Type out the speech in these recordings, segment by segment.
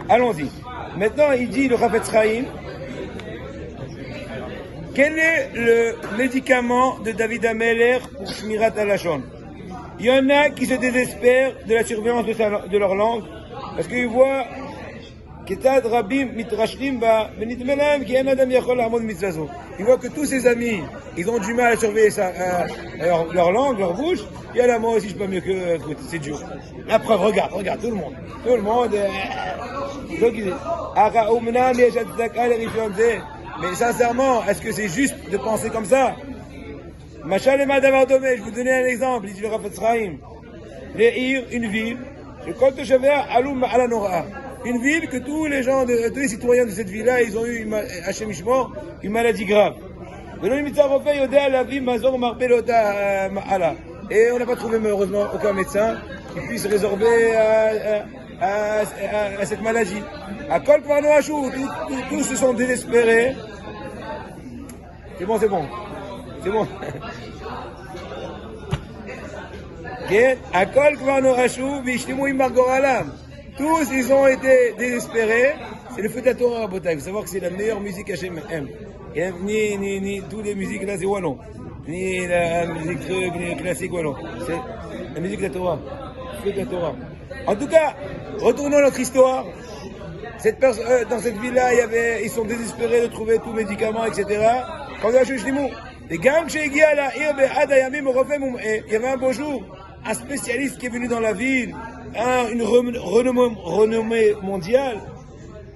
Allons-y. Maintenant, il dit, le Chafetz Chaim, quel est le médicament de David Ameler pour Shmirat Halashon? Il y en a qui se désespèrent de la surveillance de leur langue, parce qu'ils voient ils voient que tous ses amis, ils ont du mal à surveiller leur langue, leur bouche. Et là, moi aussi, je peux mieux que c'est dur. La preuve, regarde, tout le monde. Mais sincèrement, est-ce que c'est juste de penser comme ça? Machal et Madavar Domé, je vais vous donner un exemple, il dit le Chafetz Chaim. Le'ir, une ville, une ville que tous les citoyens de cette ville-là, ils ont eu, Hachem Ishmor, une maladie grave. Et on n'a pas trouvé malheureusement aucun médecin qui puisse résorber à cette maladie. À Kol Kvarno Hashou, tous se sont désespérés. C'est bon. À Kol Kvarno Hashou, Vishtimu Imar Alam. Tous, ils ont été désespérés. C'est le feu de la Torah, Rabotai. Il faut savoir que c'est la meilleure musique Hachem aime. Ni toutes les musiques là, c'est wallon. Ni la musique classique wallon. C'est la musique de la Torah. Le feu de la Torah. En tout cas, retournons à notre histoire. Dans cette ville-là, ils sont désespérés de trouver tout médicament, etc. Quand on a il y avait un beau jour, un spécialiste qui est venu dans la ville, une renommée mondiale.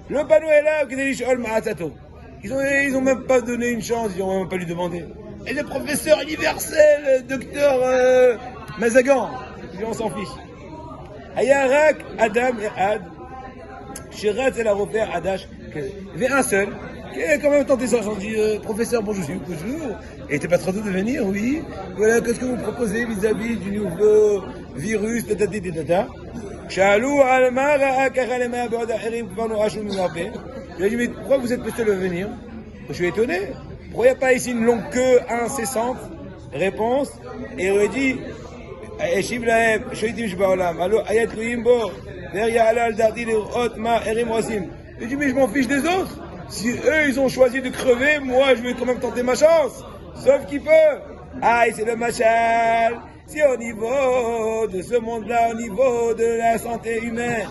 Le panneau est là, ils ont même pas donné une chance, ils ont même pas lui demandé. Et le professeur universel, docteur Mazagan, on s'en fiche. Ayarak, Adam et Ad, Shirat et la repère Adash, il y avait un seul, qui a quand même tenté ça, ils dit, professeur, bonjour, et t'es pas trop de venir, oui. Voilà, qu'est-ce que vous proposez vis-à-vis du nouveau virus, tatata. Shalou al-mara akaralema ba'da hirim kvanu ashum minarbe. Il a dit, mais pourquoi vous êtes le seul à venir? Je suis étonné. Pourquoi il n'y a pas ici une longue queue incessante? Réponse. Et il a dit, Eshiv lahem, shoitim shba'olam, allo ayat luimbo, derrière alal dardi l'irot ma erim wasim. Il dit, mais je m'en fiche des autres. Si eux, ils ont choisi de crever, moi, je vais quand même tenter ma chance. Sauf qu'il peut. Aïe, c'est le machal. C'est au niveau de ce monde-là, au niveau de la santé humaine.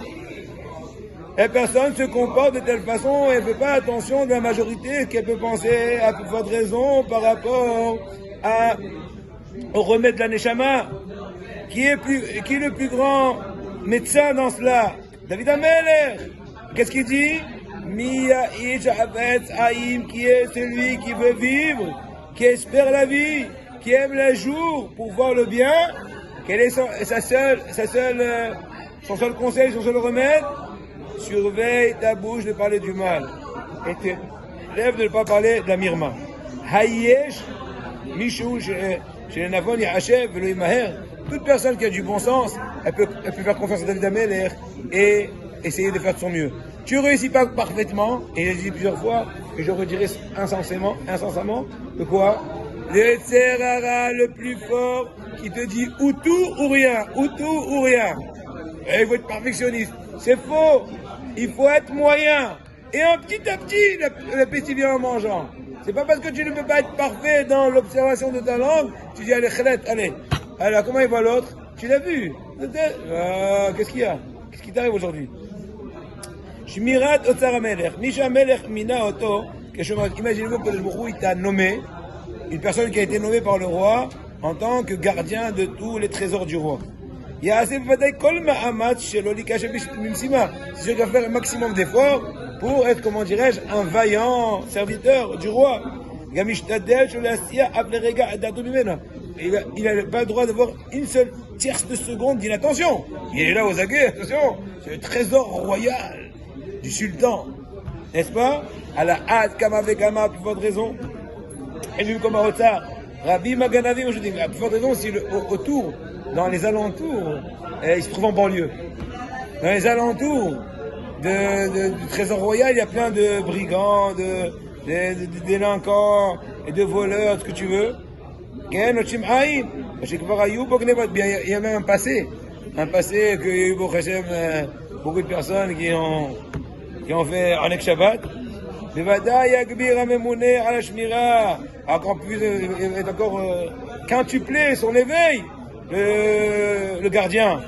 Et personne se comporte de telle façon et ne fait pas attention de la majorité qu'elle peut penser à plus forte raison par rapport au remède de la Neshama. Qui est le plus grand médecin dans cela? David Ameler. Qu'est-ce qu'il dit? Mia Ish Havetz Haïm, qui est celui qui veut vivre, qui espère la vie, qui aime le jour pour voir le bien. Quel est son seul conseil, son seul remède? Surveille ta bouche de parler du mal. Et tes lèvres de ne pas parler de la mirma. Hayesh, Mishou, chez les Navon, Yahachev, Velo Imaher. Toute personne qui a du bon sens, elle peut faire confiance à David Ameler et essayer de faire de son mieux. Tu ne réussis pas parfaitement, et j'ai dit plusieurs fois, et je redirai insensément, de quoi? Le Tserara le plus fort, qui te dit ou tout ou rien, Et il faut être perfectionniste. C'est faux. Il faut être moyen. Et petit à petit, l'appétit vient en mangeant. C'est pas parce que tu ne peux pas être parfait dans l'observation de ta langue, tu dis allez, allez. Alors, comment il voit l'autre? Tu l'as vu? Qu'est-ce qu'il y a? Qu'est-ce qui t'arrive aujourd'hui? Shmirat Otsar Amelech. Misha Melech Mina Oto. Imaginez-vous que le Bourou, il t'a nommé, une personne qui a été nommée par le roi en tant que gardien de tous les trésors du roi. Il y a assez peut-être Kol Mahamat chez l'Olikash Mimsima. C'est sûr qu'il va faire un maximum d'efforts pour être, comment dirais-je, un vaillant serviteur du roi. Gamishtadel Sholasia Ablerega Adadumimena. Il n'a pas le droit d'avoir une seule tierce de seconde d'inattention. Il est là aux aguets, attention, c'est le trésor royal du sultan. N'est-ce pas? À la Had, Kama Vekama, à plus forte raison. Et lui, comme un retard. Rabbi Maganavi, je dis, à plus forte raison, si autour, dans les alentours, il se trouve en banlieue. Dans les alentours du trésor royal, il y a plein de brigands, de délinquants et de voleurs, ce que tu veux. Il y a même un passé qu'il y a eu beaucoup de personnes qui ont fait Anek Shabbat. Encore plus, est encore quintuplé son éveil, le gardien.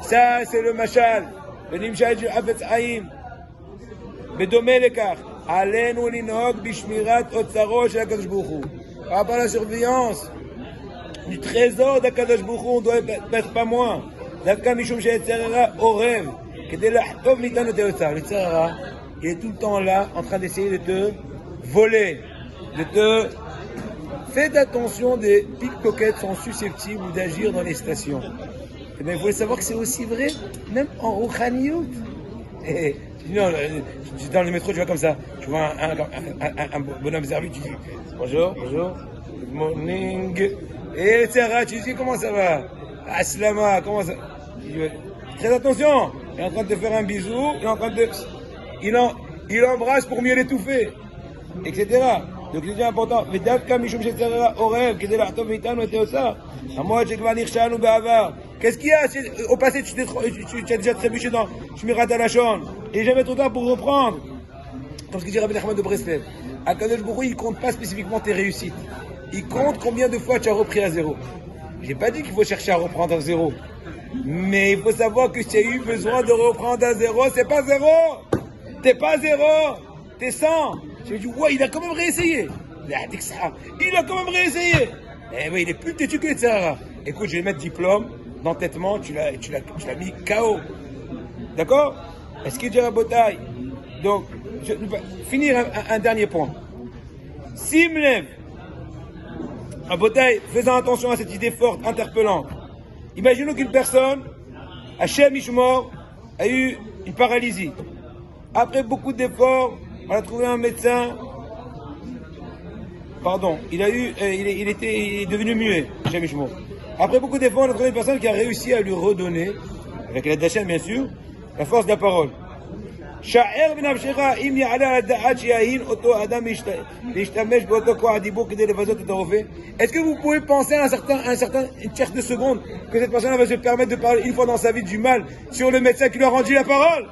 Ça, c'est le machal, le nimshal du Hafetz Haïm. בדומה לכך, עלינו לנהוג בשמירת אוצרו של הקדוש ברוך הוא. Par rapport à la surveillance du trésor d'Akadosh Baruch Hu, on doit être pas moins. דווקא משום שהיצר הרע אורב, כדי לחטוף מאיתנו את היוצר. היצר הרע, il est tout le temps là, en train d'essayer de te voler, de te... Faites attention, des pickpockets sont susceptibles d'agir dans les stations. Et bien, il faut le savoir que c'est aussi vrai, même en Rouhaniout. Et non, dans le métro, tu vois comme ça. Tu vois un bonhomme servi, tu dis bonjour, good morning. Et Sarah, tu dis comment ça va? Aslama, comment ça? Très attention, il est en train de te faire un bisou, il est en train de. Il embrasse pour mieux l'étouffer, etc. Donc c'est déjà important. Qu'est-ce qu'il y a? Au passé, tu as déjà trébuché dans Shmirat HaLashon. Et jamais trop tard pour reprendre. Comme ce que dit Rabbi Nachman de Breslev. Akadosh Baruch Hu, il ne compte pas spécifiquement tes réussites. Il compte combien de fois tu as repris à zéro. J'ai pas dit qu'il faut chercher à reprendre à zéro. Mais il faut savoir que tu as eu besoin de reprendre à zéro. C'est pas zéro. T'es pas zéro. T'es 100. Je me dis, ouais, il a quand même réessayé. Il a quand même réessayé. Eh oui, il est plus têtu que les Tzahara. Écoute, je vais mettre diplôme d'entêtement, tu l'as mis KO. D'accord? Est-ce qu'il y a la bataille? Donc, je vais finir un dernier point. Simlev, la bataille, faisant attention à cette idée forte, interpellante. Imaginons qu'une personne, Hachem Ishmor, a eu une paralysie. Après beaucoup d'efforts, on a trouvé un médecin. Pardon, il est devenu muet, Hachem Ishmor. Après beaucoup d'efforts, on a trouvé une personne qui a réussi à lui redonner, avec l'aide d'Hachem bien sûr, la force de la parole. Est-ce que vous pouvez penser à une tierce de seconde que cette personne va se permettre de parler une fois dans sa vie du mal sur le médecin qui lui a rendu la parole?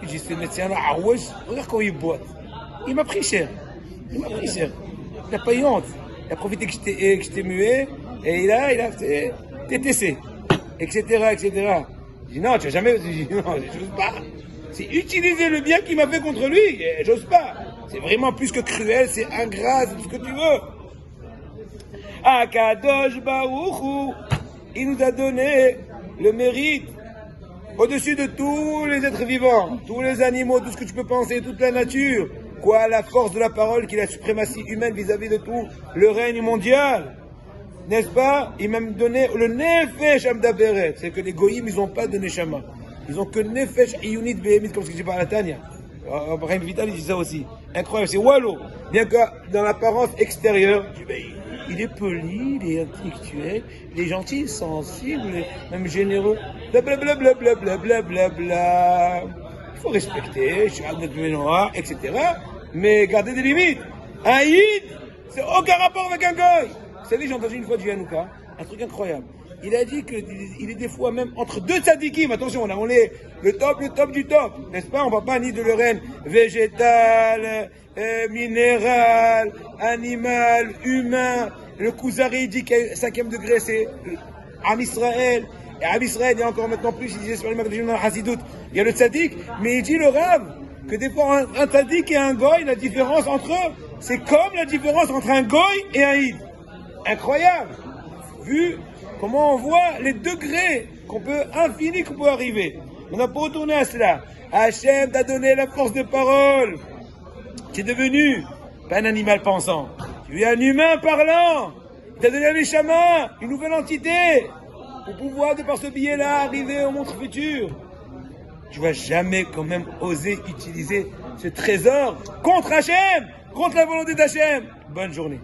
Il dit, ce médecin-là, regarde comment il boite. Il m'a pris cher. Il n'a pas eu honte. Il a profité que j'étais muet, et il a fait TTC, etc. Je dis, non, tu n'as jamais. Je dis, non, j'ose pas. C'est utiliser le bien qu'il m'a fait contre lui, et j'ose pas. C'est vraiment plus que cruel, c'est ingrat, c'est tout ce que tu veux. Akadosh Baruch Hu, il nous a donné le mérite au-dessus de tous les êtres vivants, tous les animaux, tout ce que tu peux penser, toute la nature. Quoi, la force de la parole, qui est la suprématie humaine vis-à-vis de tout le règne mondial. N'est-ce pas? Il m'a même donné le Nefesh Amdaberet. C'est que les Goïms, ils n'ont pas de Neshama. Ils n'ont que Nefesh Iyunit Behemit, comme ce que j'ai parlé à Tania. Abraham Vital, il dit ça aussi. Incroyable, c'est Wallo. Bien que dans l'apparence extérieure, il est poli, il est intellectuel, il est gentil, sensible, même généreux. Blablabla. Il faut respecter, etc. Mais garder des limites. Un Yid, c'est aucun rapport avec un Goy. Vous savez, j'ai entendu une fois du Hanouka, un truc incroyable. Il a dit qu'il est des fois même entre deux tzadikim. Attention, là on est le top du top. N'est-ce pas? On ne va pas ni de le règne végétal, minéral, animal, humain. Le Kuzari dit qu'il y a 5e degré, c'est Am Israël. Et Am Israël, il y a encore maintenant plus, il disait sur les magazines dans la Hassidout, il y a le tzadik. Mais il dit le Rav, que des fois un tzadik et un goy, la différence entre eux, c'est comme la différence entre un goy et un id. Incroyable! Vu comment on voit les degrés qu'on peut arriver. On n'a pas retourné à cela. Hachem t'a donné la force de parole. Tu es devenu pas un animal pensant. Tu es un humain parlant. Il t'a donné un neshama, une nouvelle entité, pour pouvoir, de par ce biais-là, arriver au monde futur. Tu vas jamais quand même oser utiliser ce trésor contre Hachem, contre la volonté d'Hachem. Bonne journée.